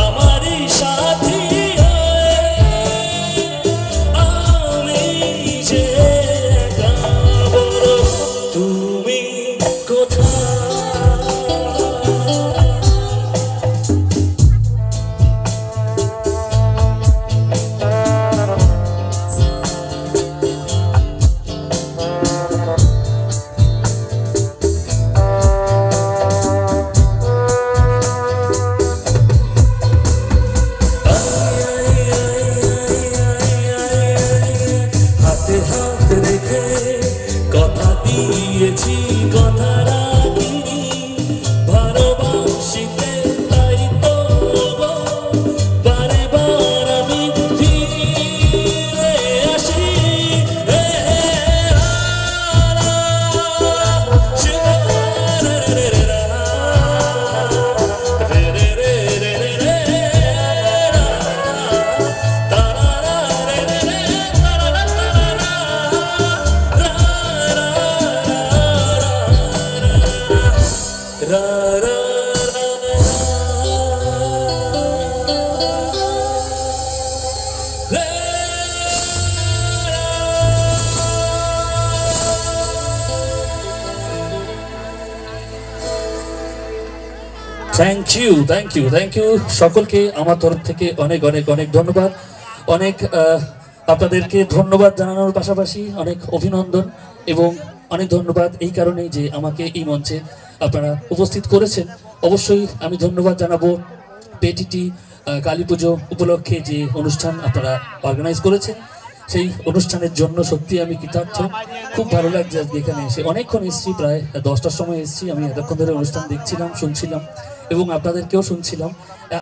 আমারই সাথী আমি যে তুমি কোথায় হাত রেখে কথা দিয়েছি কথা রাখিনি ভালোবাসিতে তাই তো বারে বার আমি ফিরে আসি থ্যাংক ইউ সকলকে আমার তরফ থেকে অনেক অনেক অনেক ধন্যবাদ। অনেক আপনাদেরকে ধন্যবাদ জানানোর পাশাপাশি অনেক অভিনন্দন এবং অনেক ধন্যবাদ এই কারণেই যে আমাকে এই মঞ্চে আপনারা উপস্থিত করেছেন। অবশ্যই আমি ধন্যবাদ জানাবো পেটিটি কালী পুজো উপলক্ষে যে অনুষ্ঠান আপনারা অর্গানাইজ করেছেন সেই অনুষ্ঠানের জন্য সত্যি আমি কৃতার্থ। খুব ভালো লাগছে আজকে এখানে এসে। অনেকক্ষণ এসেছি, প্রায় 10টার সময় এসেছি। আমি এতক্ষণ ধরে অনুষ্ঠান দেখছিলাম, শুনছিলাম এবং আপনাদেরকেও শুনছিলাম।